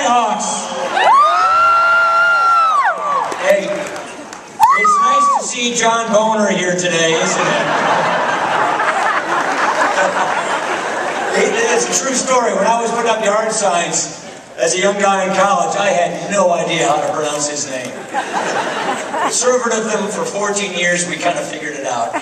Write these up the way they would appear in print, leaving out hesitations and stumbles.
Nighthawks! Hey, it's nice to see John Boner here today, isn't it? It's a true story. When I was putting up yard signs as a young guy in college, I had no idea how to pronounce his name. Conservative them for 14 years, we kind of figured it out.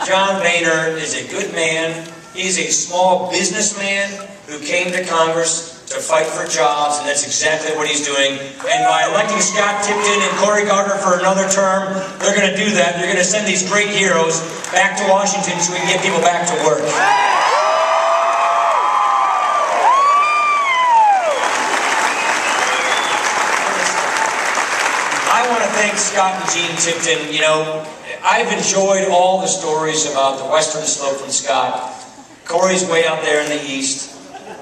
John Boehner is a good man. He's a small businessman who came to Congress to fight for jobs, and that's exactly what he's doing. And by electing Scott Tipton and Cory Gardner for another term, they're going to do that. They're going to send these great heroes back to Washington so we can get people back to work. I want to thank Scott and Jean Tipton. You know, I've enjoyed all the stories about the western slope from Scott. Cory's way out there in the east.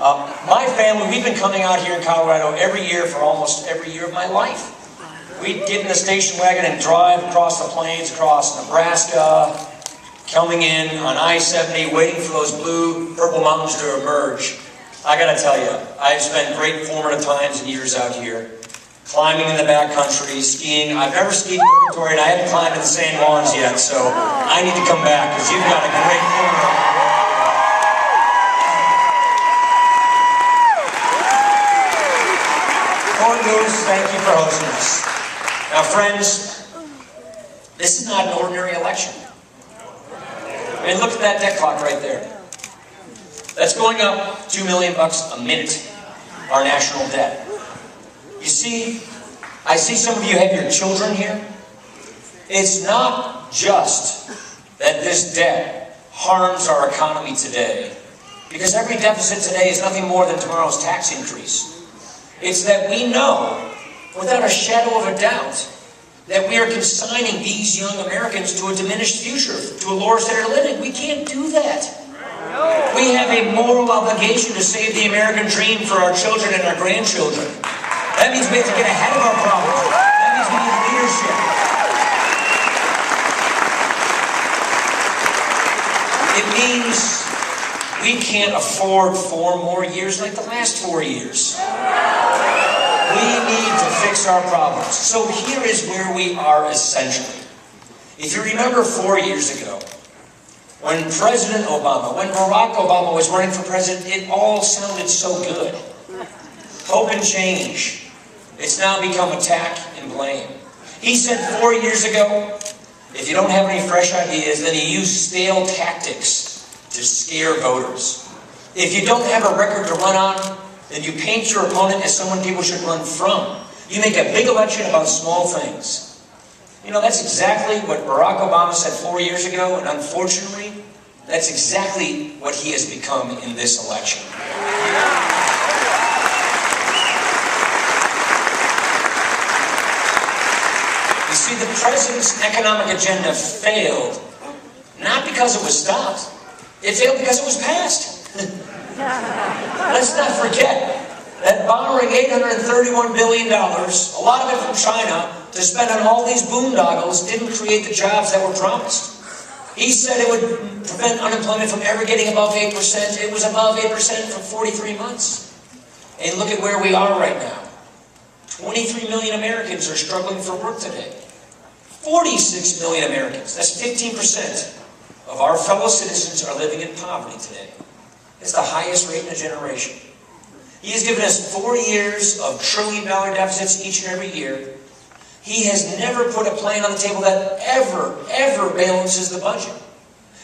My family, we've been coming out here in Colorado every year for almost every year of my life. We'd get in the station wagon and drive across the plains, across Nebraska, coming in on I-70, waiting for those blue, purple mountains to emerge. I gotta tell you, I've spent great formative times and years out here. Climbing in the backcountry, skiing. I've never skied in Purgatory, and I haven't climbed in the San Juans yet, so I need to come back, because you've got a great formative. Thank you for hosting us. Now, friends, this is not an ordinary election. I mean, look at that debt clock right there. That's going up $2 million a minute, our national debt. You see, I see some of you have your children here. It's not just that this debt harms our economy today, because every deficit today is nothing more than tomorrow's tax increase. It's that we know, without a shadow of a doubt, that we are consigning these young Americans to a diminished future, to a lower standard of living. We can't do that. We have a moral obligation to save the American dream for our children and our grandchildren. That means we have to get ahead of our problems. That means we need leadership. It means we can't afford 4 more years like the last 4 years. We need to fix our problems. So here is where we are essentially. If you remember 4 years ago, when President Obama, when Barack Obama was running for president, it all sounded so good. Hope and change. It's now become attack and blame. He said 4 years ago, if you don't have any fresh ideas, then you use stale tactics to scare voters. If you don't have a record to run on, then you paint your opponent as someone people should run from. You make a big election about small things. You know, that's exactly what Barack Obama said 4 years ago, and unfortunately, that's exactly what he has become in this election. You see, the president's economic agenda failed, not because it was stopped. It failed because it was passed. Let's not forget that borrowing $831 billion, a lot of it from China, to spend on all these boondoggles didn't create the jobs that were promised. He said it would prevent unemployment from ever getting above 8%. It was above 8% for 43 months. And look at where we are right now. 23 million Americans are struggling for work today. 46 million Americans, that's 15%. Of our fellow citizens are living in poverty today. It's the highest rate in a generation. He has given us 4 years of trillion-dollar deficits each and every year. He has never put a plan on the table that ever balances the budget.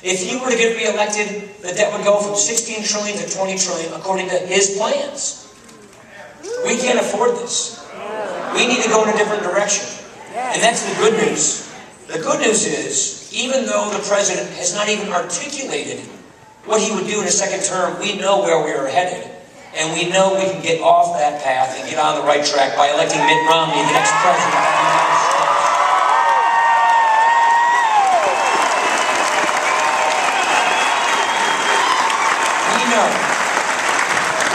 If he were to get reelected, the debt would go from 16 trillion to 20 trillion according to his plans. We can't afford this. We need to go in a different direction. And that's the good news. The good news is, even though the president has not even articulated what he would do in a second term, we know where we are headed. And we know we can get off that path and get on the right track by electing Mitt Romney, the next president of the United States.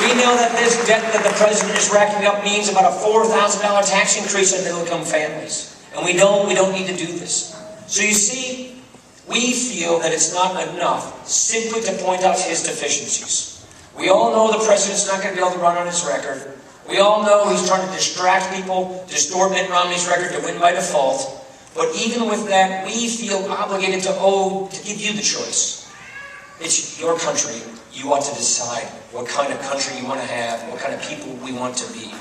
We know that this debt that the president is racking up means about a $4,000 tax increase on middle-income families. And we know we don't need to do this. So you see, we feel that it's not enough simply to point out his deficiencies. We all know the president's not going to be able to run on his record. We all know he's trying to distract people, distort Mitt Romney's record to win by default. But even with that, we feel obligated to give you the choice. It's your country. You ought to decide what kind of country you want to have, what kind of people we want to be.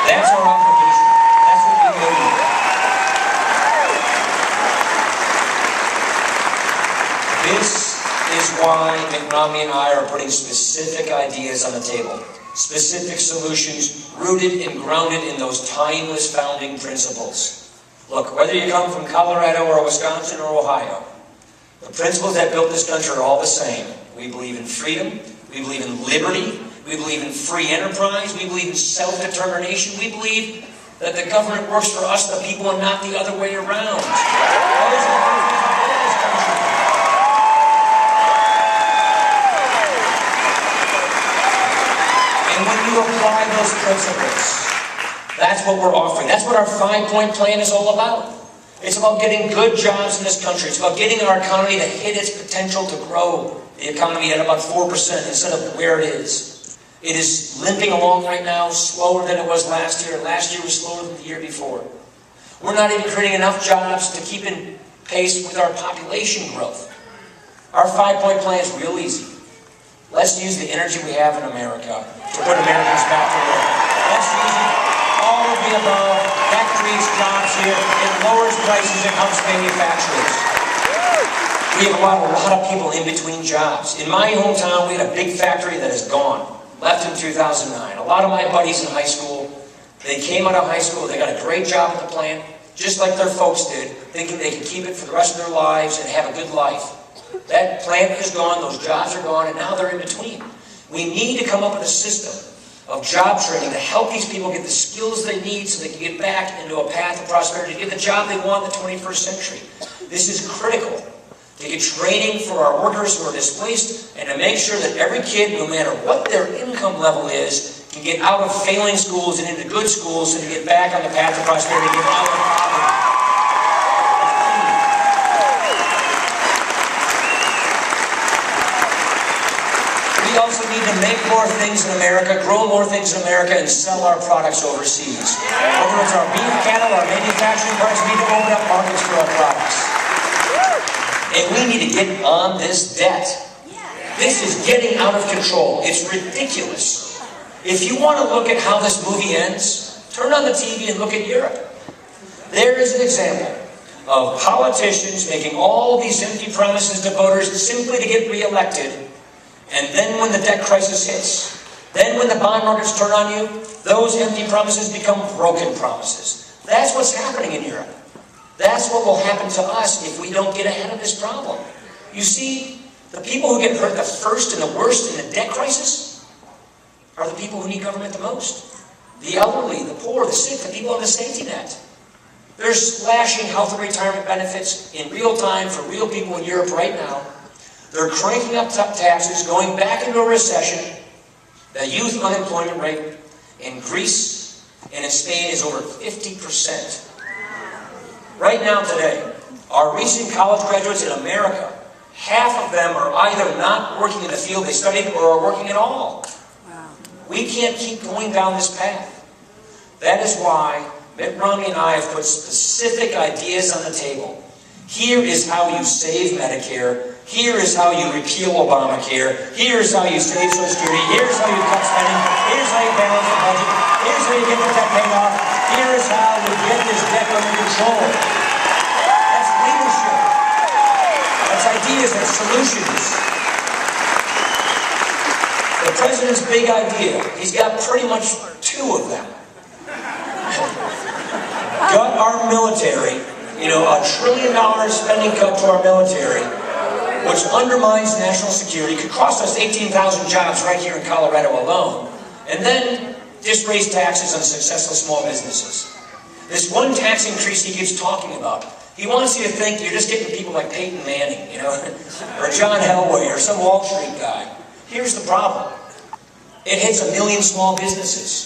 That's our obligation. That's what we owe you. This is why Mitt Romney and I are putting specific ideas on the table. Specific solutions rooted and grounded in those timeless founding principles. Look, whether you come from Colorado or Wisconsin or Ohio, the principles that built this country are all the same. We believe in freedom, we believe in liberty, we believe in free enterprise, we believe in self-determination, we believe that the government works for us, the people, and not the other way around. Those are the principles that built this country. And when you apply those principles, that's what we're offering. That's what our 5-point plan is all about. It's about getting good jobs in this country. It's about getting our economy to hit its potential to grow the economy at about 4% instead of where it is. It is limping along right now, slower than it was last year. Last year was slower than the year before. We're not even creating enough jobs to keep in pace with our population growth. Our 5-point plan is real easy. Let's use the energy we have in America to put Americans back to work. Let's use it. All of the above, that creates jobs here, it lowers prices, it helps manufacturers. We have a lot of people in between jobs. In my hometown, we had a big factory that is gone, left in 2009. A lot of my buddies in high school, they came out of high school, they got a great job at the plant, just like their folks did, thinking they could keep it for the rest of their lives and have a good life. That plant is gone, those jobs are gone, and now they're in between. We need to come up with a system of job training to help these people get the skills they need so they can get back into a path of prosperity, to get the job they want in the 21st century. This is critical, to get training for our workers who are displaced and to make sure that every kid, no matter what their income level is, can get out of failing schools and into good schools and to get back on the path of prosperity, get out of poverty. We also need to make more things in America, grow more things in America, and sell our products overseas. Whether it's our beef cattle, our manufacturing products, we need to open up markets for our products. And we need to get on this debt. This is getting out of control. It's ridiculous. If you want to look at how this movie ends, turn on the TV and look at Europe. There is an example of politicians making all these empty promises to voters simply to get reelected. And then when the debt crisis hits, then when the bond markets turn on you, those empty promises become broken promises. That's what's happening in Europe. That's what will happen to us if we don't get ahead of this problem. You see, the people who get hurt the first and the worst in the debt crisis are the people who need government the most. The elderly, the poor, the sick, the people on the safety net. They're slashing health and retirement benefits in real time for real people in Europe right now. They're cranking up taxes, going back into a recession. The youth unemployment rate in Greece and in Spain is over 50%. Right now, today, our recent college graduates in America, half of them are either not working in the field they studied or are working at all. We can't keep going down this path. That is why Mitt Romney and I have put specific ideas on the table. Here is how you save Medicare. Here is how you repeal Obamacare. Here is how you save Social Security. Here's how you cut spending. Here's how you balance the budget. Here's how you get the debt paid off. Here is how you get this debt under control. That's leadership. That's ideas. That's solutions. The president's big idea, he's got pretty much two of them. Gut our military, $1 trillion spending cut to our military, which undermines national security, could cost us 18,000 jobs right here in Colorado alone, and then just raise taxes on successful small businesses. This one tax increase he keeps talking about, he wants you to think you're just getting people like Peyton Manning, or John Elway, or some Wall Street guy. Here's the problem. It hits 1 million small businesses.